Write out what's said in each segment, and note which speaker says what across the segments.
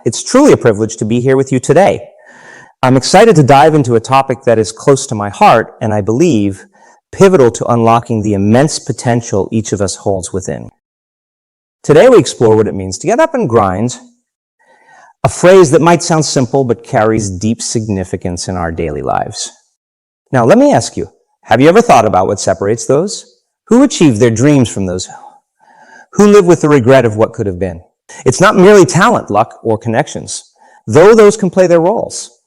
Speaker 1: It's truly a privilege to be here with you today. I'm excited to dive into a topic that is close to my heart and I believe pivotal to unlocking the immense potential each of us holds within. Today we explore what it means to get up and grind, a phrase that might sound simple but carries deep significance in our daily lives. Now let me ask you, have you ever thought about what separates those? Who achieved their dreams from those? Who live with the regret of what could have been? It's not merely talent, luck, or connections, though those can play their roles.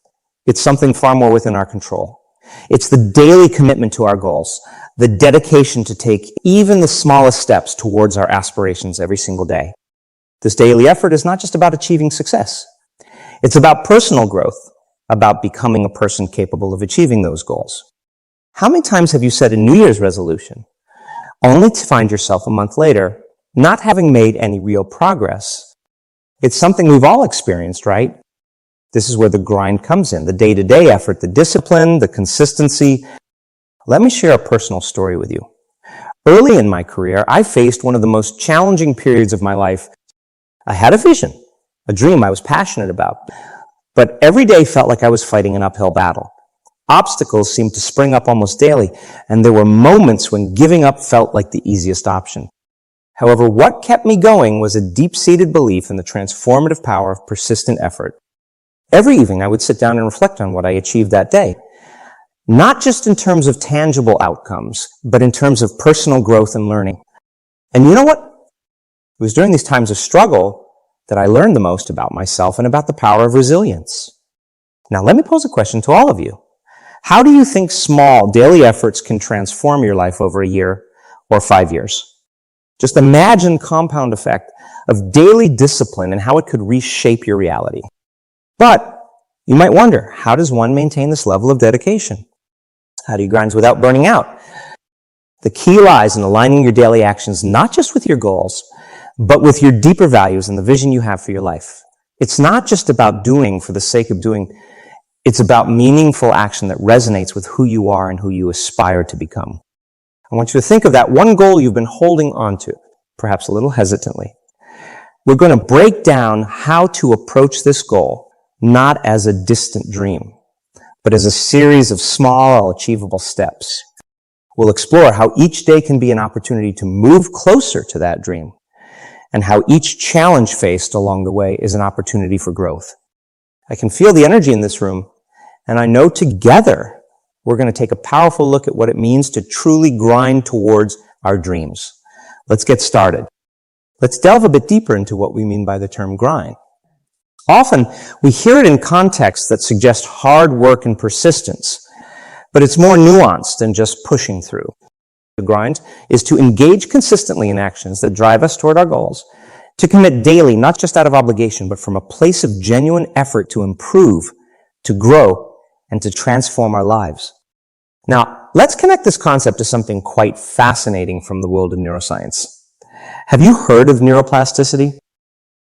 Speaker 1: It's something far more within our control. It's the daily commitment to our goals, the dedication to take even the smallest steps towards our aspirations every single day. This daily effort is not just about achieving success. It's about personal growth, about becoming a person capable of achieving those goals. How many times have you set a New Year's resolution, only to find yourself a month later not having made any real progress? It's something we've all experienced, right? This is where the grind comes in, the day-to-day effort, the discipline, the consistency. Let me share a personal story with you. Early in my career, I faced one of the most challenging periods of my life. I had a vision, a dream I was passionate about, but every day felt like I was fighting an uphill battle. Obstacles seemed to spring up almost daily, and there were moments when giving up felt like the easiest option. However, what kept me going was a deep-seated belief in the transformative power of persistent effort. Every evening, I would sit down and reflect on what I achieved that day, not just in terms of tangible outcomes, but in terms of personal growth and learning. And you know what? It was during these times of struggle that I learned the most about myself and about the power of resilience. Now, let me pose a question to all of you. How do you think small daily efforts can transform your life over a year or 5 years? Just imagine the compound effect of daily discipline and how it could reshape your reality. But you might wonder, how does one maintain this level of dedication? How do you grind without burning out? The key lies in aligning your daily actions not just with your goals, but with your deeper values and the vision you have for your life. It's not just about doing for the sake of doing. It's about meaningful action that resonates with who you are and who you aspire to become. I want you to think of that one goal you've been holding on to, perhaps a little hesitantly. We're going to break down how to approach this goal not as a distant dream, but as a series of small, achievable steps. We'll explore how each day can be an opportunity to move closer to that dream, and how each challenge faced along the way is an opportunity for growth. I can feel the energy in this room, and I know together we're going to take a powerful look at what it means to truly grind towards our dreams. Let's get started. Let's delve a bit deeper into what we mean by the term grind. Often, we hear it in contexts that suggest hard work and persistence, but it's more nuanced than just pushing through. The grind is to engage consistently in actions that drive us toward our goals, to commit daily, not just out of obligation, but from a place of genuine effort to improve, to grow, and to transform our lives. Now, let's connect this concept to something quite fascinating from the world of neuroscience. Have you heard of neuroplasticity?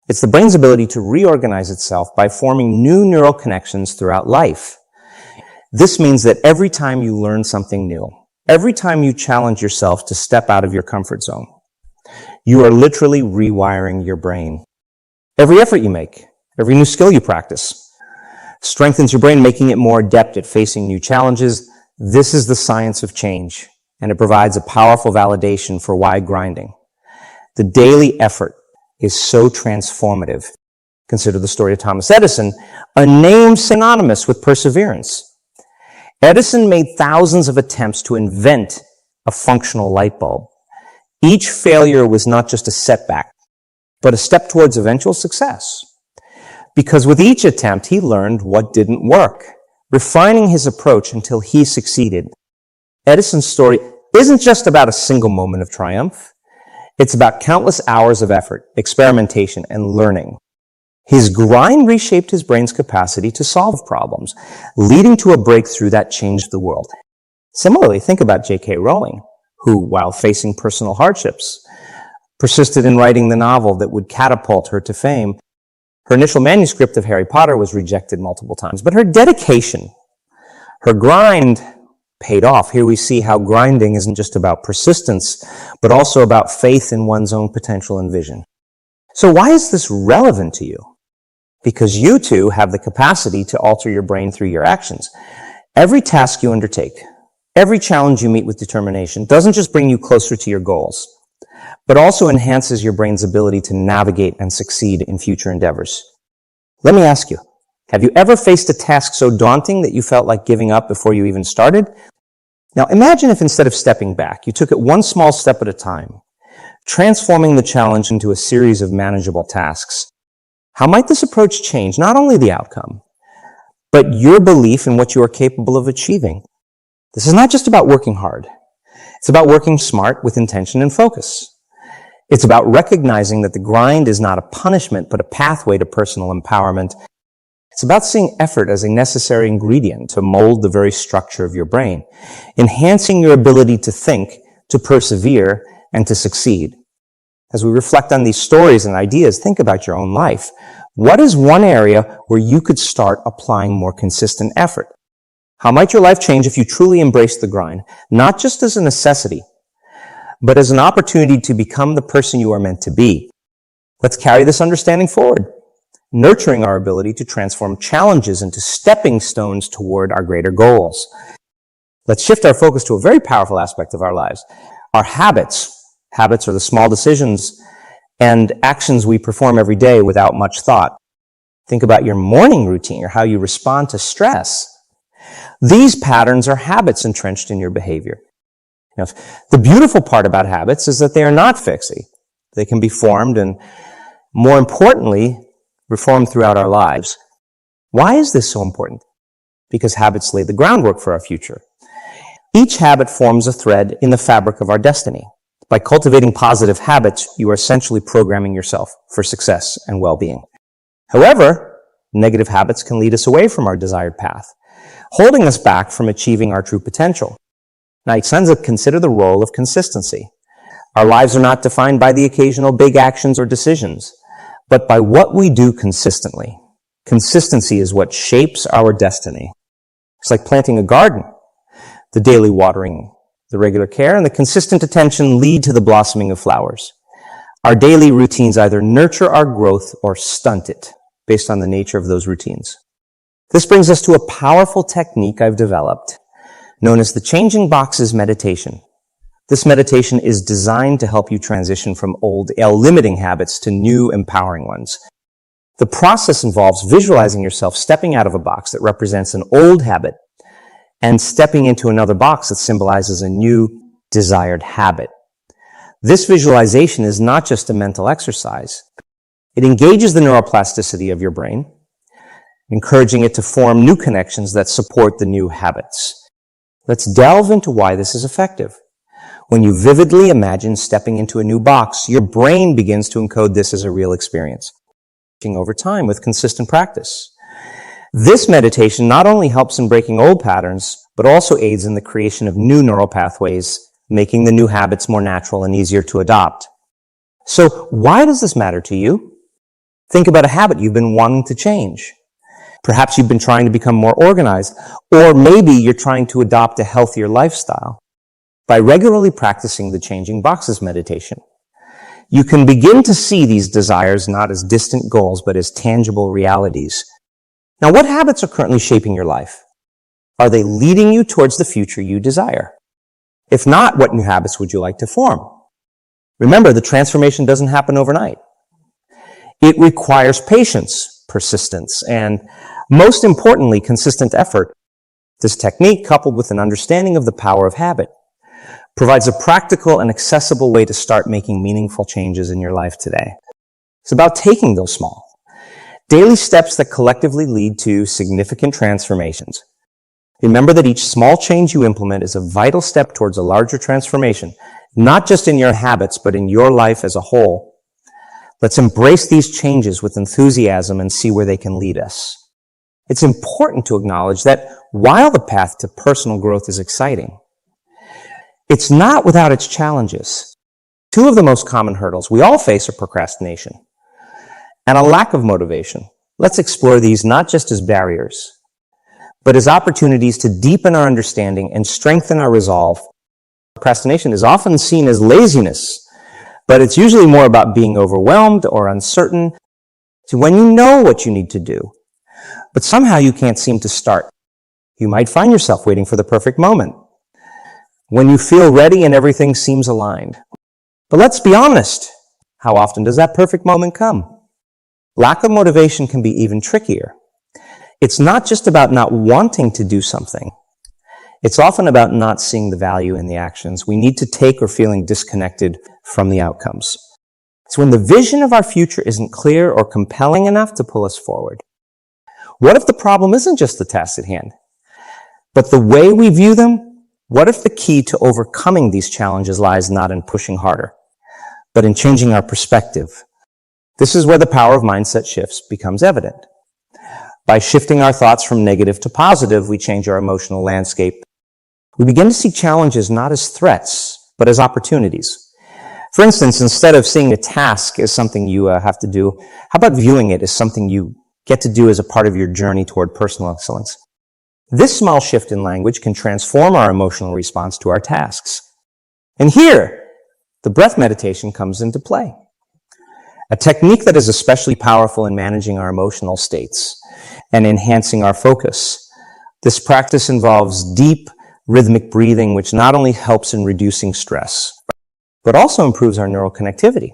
Speaker 1: It's the brain's ability to reorganize itself by forming new neural connections throughout life. This means that every time you learn something new, every time you challenge yourself to step out of your comfort zone, you are literally rewiring your brain. Every effort you make, every new skill you practice, strengthens your brain, making it more adept at facing new challenges. This is the science of change, and it provides a powerful validation for why grinding. The daily effort is so transformative. Consider the story of Thomas Edison, a name synonymous with perseverance. Edison made thousands of attempts to invent a functional light bulb. Each failure was not just a setback, but a step towards eventual success. Because with each attempt, he learned what didn't work, refining his approach until he succeeded. Edison's story isn't just about a single moment of triumph. It's about countless hours of effort, experimentation, and learning. His grind reshaped his brain's capacity to solve problems, leading to a breakthrough that changed the world. Similarly, think about J.K. Rowling, who, while facing personal hardships, persisted in writing the novel that would catapult her to fame. Her initial manuscript of Harry Potter was rejected multiple times, but her dedication, her grind, paid off. Here we see how grinding isn't just about persistence, but also about faith in one's own potential and vision. So why is this relevant to you? because you too have the capacity to alter your brain through your actions. Every task you undertake, every challenge you meet with determination doesn't just bring you closer to your goals, but also enhances your brain's ability to navigate and succeed in future endeavors. Let me ask you, have you ever faced a task so daunting that you felt like giving up before you even started? Now imagine if instead of stepping back, you took it one small step at a time, transforming the challenge into a series of manageable tasks. How might this approach change not only the outcome, but your belief in what you are capable of achieving? This is not just about working hard. It's about working smart with intention and focus. It's about recognizing that the grind is not a punishment, but a pathway to personal empowerment. It's about seeing effort as a necessary ingredient to mold the very structure of your brain, enhancing your ability to think, to persevere, and to succeed. As we reflect on these stories and ideas, think about your own life. What is one area where you could start applying more consistent effort? How might your life change if you truly embraced the grind, not just as a necessity, but as an opportunity to become the person you are meant to be? Let's carry this understanding forward, nurturing our ability to transform challenges into stepping stones toward our greater goals. Let's shift our focus to a very powerful aspect of our lives, our habits. Habits are the small decisions and actions we perform every day without much thought. Think about your morning routine or how you respond to stress. These patterns are habits entrenched in your behavior. Now, the beautiful part about habits is that they are not fixed. They can be formed and, more importantly, reformed throughout our lives. Why is this so important? Because habits lay the groundwork for our future. Each habit forms a thread in the fabric of our destiny. By cultivating positive habits, you are essentially programming yourself for success and well-being. However, negative habits can lead us away from our desired path, holding us back from achieving our true potential. Now, Dispenza, consider the role of consistency. Our lives are not defined by the occasional big actions or decisions, but by what we do consistently. Consistency is what shapes our destiny. It's like planting a garden. The daily watering, the regular care, and the consistent attention lead to the blossoming of flowers. Our daily routines either nurture our growth or stunt it, based on the nature of those routines. This brings us to a powerful technique I've developed, known as the Changing Boxes meditation. This meditation is designed to help you transition from old, limiting habits to new, empowering ones. The process involves visualizing yourself stepping out of a box that represents an old habit and stepping into another box that symbolizes a new, desired habit. This visualization is not just a mental exercise. It engages the neuroplasticity of your brain, encouraging it to form new connections that support the new habits. Let's delve into why this is effective. When you vividly imagine stepping into a new box, your brain begins to encode this as a real experience, over time with consistent practice. This meditation not only helps in breaking old patterns, but also aids in the creation of new neural pathways, making the new habits more natural and easier to adopt. So why does this matter to you? Think about a habit you've been wanting to change. Perhaps you've been trying to become more organized, or maybe you're trying to adopt a healthier lifestyle. By regularly practicing the Changing Boxes meditation, you can begin to see these desires not as distant goals, but as tangible realities. Now, what habits are currently shaping your life? Are they leading you towards the future you desire? If not, what new habits would you like to form? Remember, the transformation doesn't happen overnight. It requires patience, persistence, and most importantly, consistent effort. This technique, coupled with an understanding of the power of habit, provides a practical and accessible way to start making meaningful changes in your life today. It's about taking those small, daily steps that collectively lead to significant transformations. Remember that each small change you implement is a vital step towards a larger transformation, not just in your habits, but in your life as a whole. Let's embrace these changes with enthusiasm and see where they can lead us. It's important to acknowledge that while the path to personal growth is exciting, it's not without its challenges. Two of the most common hurdles we all face are procrastination and a lack of motivation. Let's explore these not just as barriers, but as opportunities to deepen our understanding and strengthen our resolve. Procrastination is often seen as laziness, but it's usually more about being overwhelmed or uncertain So when you know what you need to do, but somehow you can't seem to start, you might find yourself waiting for the perfect moment. When you feel ready and everything seems aligned. But let's be honest, how often does that perfect moment come? Lack of motivation can be even trickier. It's not just about not wanting to do something. It's often about not seeing the value in the actions we need to take or feeling disconnected from the outcomes. It's when the vision of our future isn't clear or compelling enough to pull us forward. What if the problem isn't just the task at hand, but the way we view them? What if the key to overcoming these challenges lies not in pushing harder, but in changing our perspective? This is where the power of mindset shifts becomes evident. By shifting our thoughts from negative to positive, we change our emotional landscape. We begin to see challenges not as threats, but as opportunities. For instance, instead of seeing a task as something you have to do, how about viewing it as something you get to do as a part of your journey toward personal excellence? This small shift in language can transform our emotional response to our tasks. And here, the breath meditation comes into play. A technique that is especially powerful in managing our emotional states and enhancing our focus. This practice involves deep, rhythmic breathing, which not only helps in reducing stress, but also improves our neural connectivity,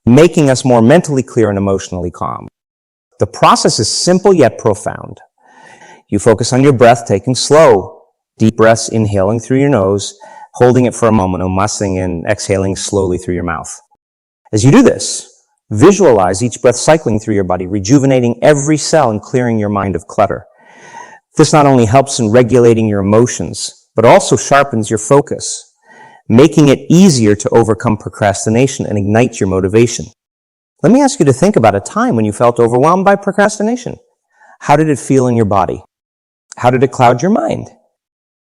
Speaker 1: making us more mentally clear and emotionally calm. The process is simple yet profound. You focus on your breath, taking slow, deep breaths, inhaling through your nose, holding it for a moment, muscling and exhaling slowly through your mouth. As you do this, visualize each breath cycling through your body, rejuvenating every cell and clearing your mind of clutter. This not only helps in regulating your emotions, but also sharpens your focus, making it easier to overcome procrastination and ignite your motivation. Let me ask you to think about a time when you felt overwhelmed by procrastination. How did it feel in your body? How did it cloud your mind?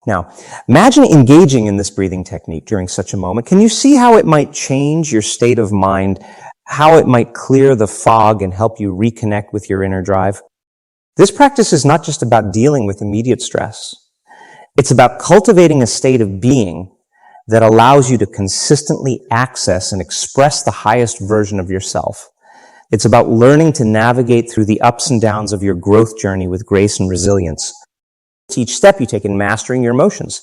Speaker 1: Now, imagine engaging in this breathing technique during such a moment. Can you see how it might change your state of mind, how it might clear the fog and help you reconnect with your inner drive? This practice is not just about dealing with immediate stress. It's about cultivating a state of being that allows you to consistently access and express the highest version of yourself. It's about learning to navigate through the ups and downs of your growth journey with grace and resilience. Each step you take in mastering your emotions.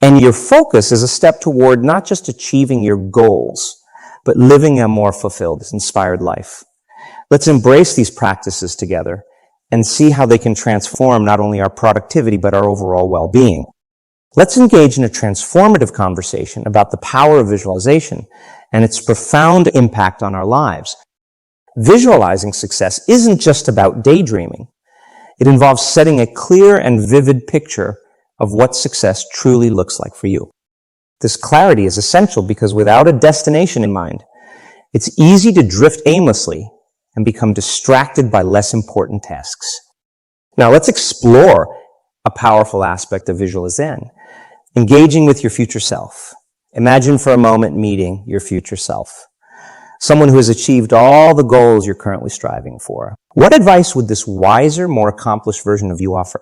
Speaker 1: And your focus is a step toward not just achieving your goals, but living a more fulfilled, inspired life. Let's embrace these practices together and see how they can transform not only our productivity, but our overall well-being. Let's engage in a transformative conversation about the power of visualization and its profound impact on our lives. Visualizing success isn't just about daydreaming. It involves setting a clear and vivid picture of what success truly looks like for you. This clarity is essential because without a destination in mind, it's easy to drift aimlessly and become distracted by less important tasks. Now let's explore a powerful aspect of visualization, engaging with your future self. Imagine for a moment meeting your future self, someone who has achieved all the goals you're currently striving for. What advice would this wiser, more accomplished version of you offer?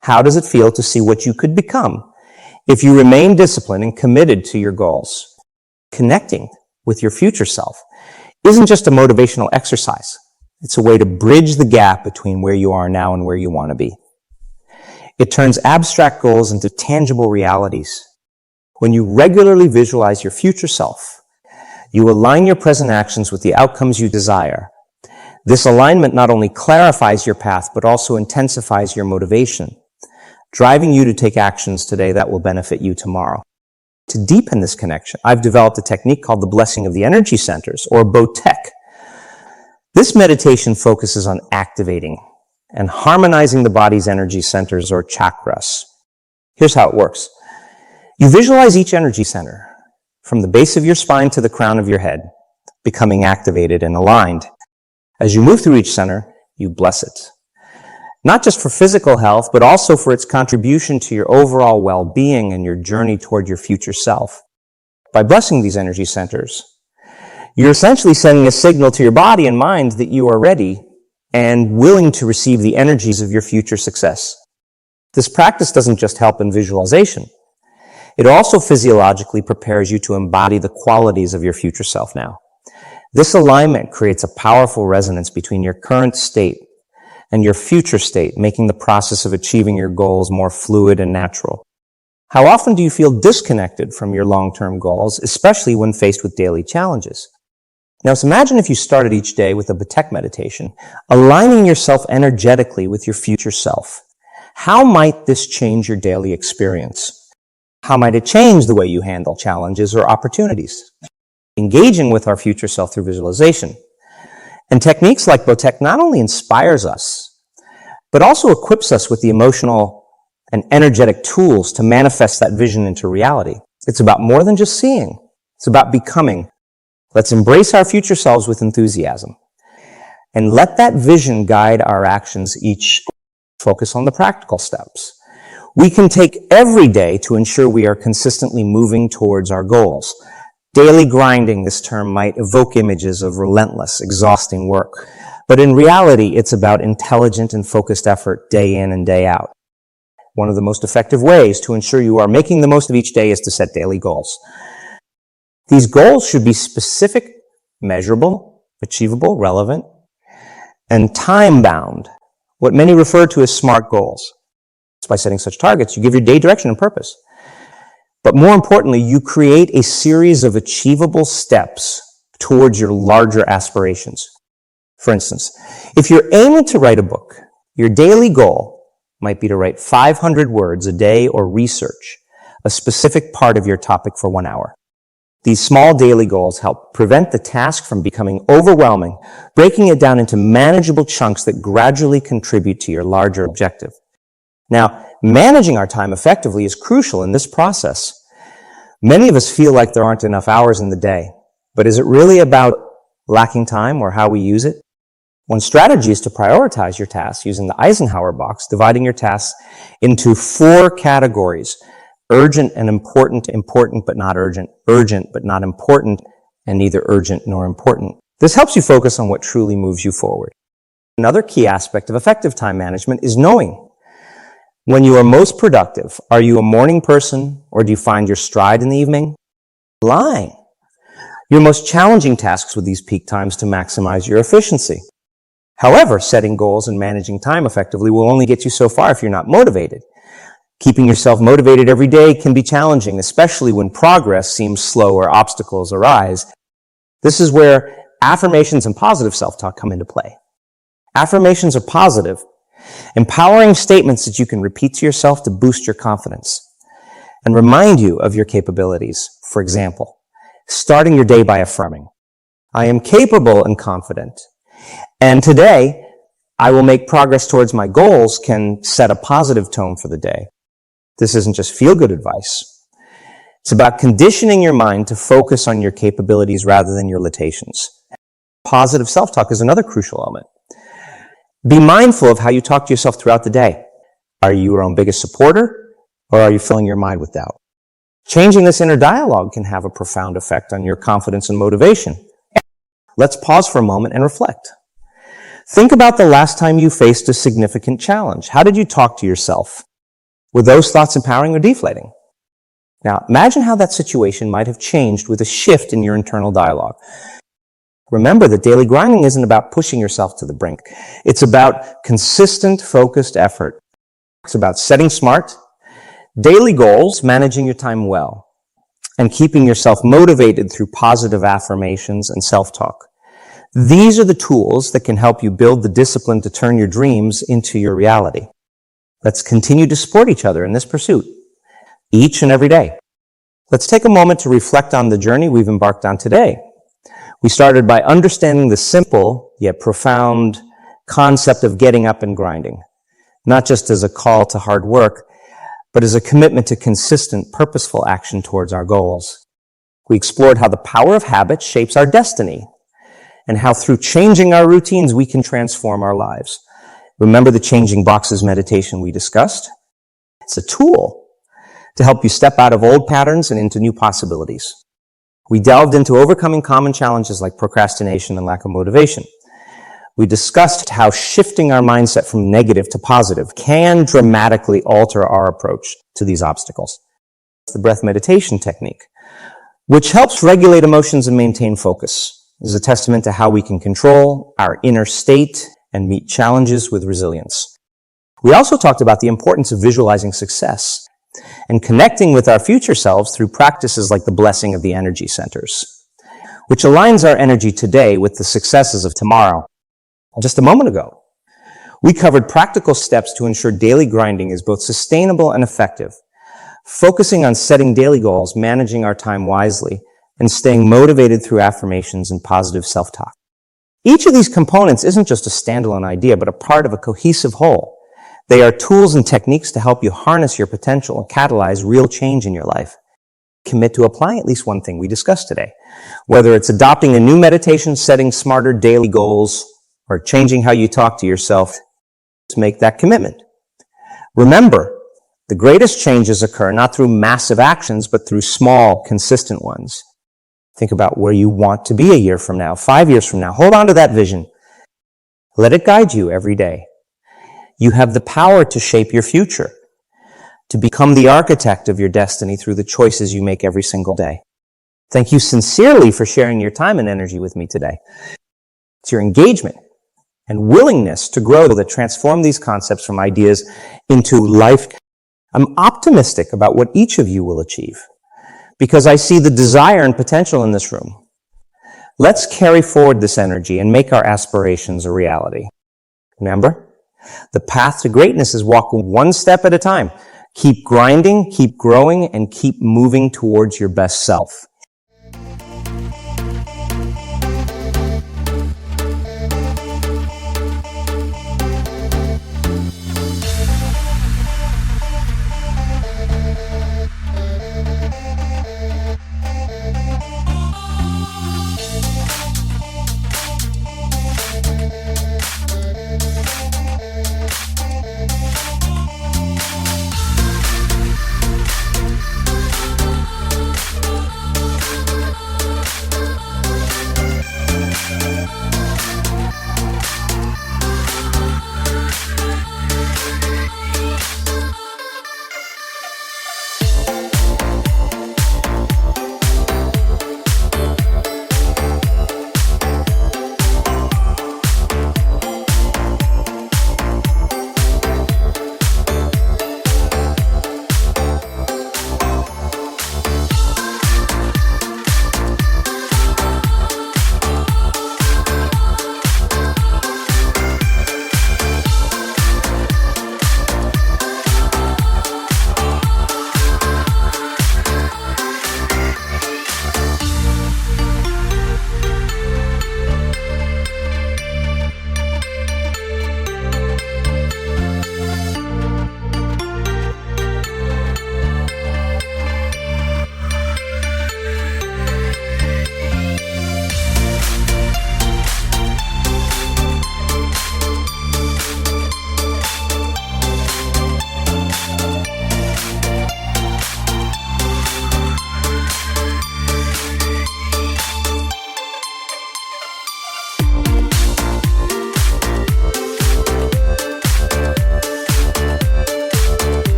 Speaker 1: How does it feel to see what you could become if you remain disciplined and committed to your goals? Connecting with your future self isn't just a motivational exercise. It's a way to bridge the gap between where you are now and where you want to be. It turns abstract goals into tangible realities. When you regularly visualize your future self, you align your present actions with the outcomes you desire. This alignment not only clarifies your path, but also intensifies your motivation, driving you to take actions today that will benefit you tomorrow. To deepen this connection, I've developed a technique called the blessing of the energy centers, or BOTEC. This meditation focuses on activating and harmonizing the body's energy centers, or chakras. Here's how it works. You visualize each energy center from the base of your spine to the crown of your head, becoming activated and aligned. As you move through each center, you bless it. Not just for physical health, but also for its contribution to your overall well-being and your journey toward your future self. By blessing these energy centers, you're essentially sending a signal to your body and mind that you are ready and willing to receive the energies of your future success. This practice doesn't just help in visualization. It also physiologically prepares you to embody the qualities of your future self now. This alignment creates a powerful resonance between your current state and your future state, making the process of achieving your goals more fluid and natural. How often do you feel disconnected from your long-term goals, especially when faced with daily challenges? Now, imagine if you started each day with a Batek meditation, aligning yourself energetically with your future self. How might this change your daily experience? How might it change the way you handle challenges or opportunities? Engaging with our future self through visualization. And techniques like Batek not only inspires us, but also equips us with the emotional and energetic tools to manifest that vision into reality. It's about more than just seeing. It's about becoming. Let's embrace our future selves with enthusiasm and let that vision guide our actions. Each focus on the practical steps we can take every day to ensure we are consistently moving towards our goals. Daily grinding, this term might evoke images of relentless, exhausting work. But in reality, it's about intelligent and focused effort day in and day out. One of the most effective ways to ensure you are making the most of each day is to set daily goals. These goals should be specific, measurable, achievable, relevant, and time-bound, what many refer to as SMART goals. By setting such targets, you give your day direction and purpose. But more importantly, you create a series of achievable steps towards your larger aspirations. For instance, if you're aiming to write a book, your daily goal might be to write 500 words a day or research a specific part of your topic for 1 hour. These small daily goals help prevent the task from becoming overwhelming, breaking it down into manageable chunks that gradually contribute to your larger objective. Now, managing our time effectively is crucial in this process. Many of us feel like there aren't enough hours in the day, but is it really about lacking time or how we use it? One strategy is to prioritize your tasks using the Eisenhower box, dividing your tasks into 4 categories: urgent and important, important but not urgent, urgent but not important, and neither urgent nor important. This helps you focus on what truly moves you forward. Another key aspect of effective time management is knowing when you are most productive. Are you a morning person, or do you find your stride in the evening? Lying. Your most challenging tasks with these peak times to maximize your efficiency. However, setting goals and managing time effectively will only get you so far if you're not motivated. Keeping yourself motivated every day can be challenging, especially when progress seems slow or obstacles arise. This is where affirmations and positive self-talk come into play. Affirmations are positive, empowering statements that you can repeat to yourself to boost your confidence and remind you of your capabilities. For example, starting your day by affirming, I am capable and confident, and today I will make progress towards my goals, can set a positive tone for the day. This isn't just feel-good advice. It's about conditioning your mind to focus on your capabilities rather than your limitations. Positive self-talk is another crucial element. Be mindful of how you talk to yourself throughout the day. Are you your own biggest supporter, or are you filling your mind with doubt? Changing this inner dialogue can have a profound effect on your confidence and motivation. Let's pause for a moment and reflect. Think about the last time you faced a significant challenge. How did you talk to yourself? Were those thoughts empowering or deflating? Now, imagine how that situation might have changed with a shift in your internal dialogue. Remember that daily grinding isn't about pushing yourself to the brink. It's about consistent, focused effort. It's about setting SMART, daily goals, managing your time well, and keeping yourself motivated through positive affirmations and self-talk. These are the tools that can help you build the discipline to turn your dreams into your reality. Let's continue to support each other in this pursuit, each and every day. Let's take a moment to reflect on the journey we've embarked on today. We started by understanding the simple yet profound concept of getting up and grinding, not just as a call to hard work, but as a commitment to consistent, purposeful action towards our goals. We explored how the power of habit shapes our destiny, and how through changing our routines, we can transform our lives. Remember the changing boxes meditation we discussed? It's a tool to help you step out of old patterns and into new possibilities. We delved into overcoming common challenges like procrastination and lack of motivation. We discussed how shifting our mindset from negative to positive can dramatically alter our approach to these obstacles. The breath meditation technique, which helps regulate emotions and maintain focus. is a testament to how we can control our inner state and meet challenges with resilience. We also talked about the importance of visualizing success and connecting with our future selves through practices like the blessing of the energy centers, which aligns our energy today with the successes of tomorrow. Just a moment ago, we covered practical steps to ensure daily grinding is both sustainable and effective, focusing on setting daily goals, managing our time wisely, and staying motivated through affirmations and positive self-talk. Each of these components isn't just a standalone idea, but a part of a cohesive whole. They are tools and techniques to help you harness your potential and catalyze real change in your life. Commit to applying at least one thing we discussed today, whether it's adopting a new meditation, setting smarter daily goals, or changing how you talk to yourself. To make that commitment. Remember, the greatest changes occur not through massive actions, but through small, consistent ones. Think about where you want to be a year from now, 5 years from now. Hold on to that vision. Let it guide you every day. You have the power to shape your future, to become the architect of your destiny through the choices you make every single day. Thank you sincerely for sharing your time and energy with me today. It's your engagement and willingness to grow that transform these concepts from ideas into life. I'm optimistic about what each of you will achieve because I see the desire and potential in this room. Let's carry forward this energy and make our aspirations a reality. Remember, the path to greatness is walking one step at a time. Keep grinding, keep growing, and keep moving towards your best self.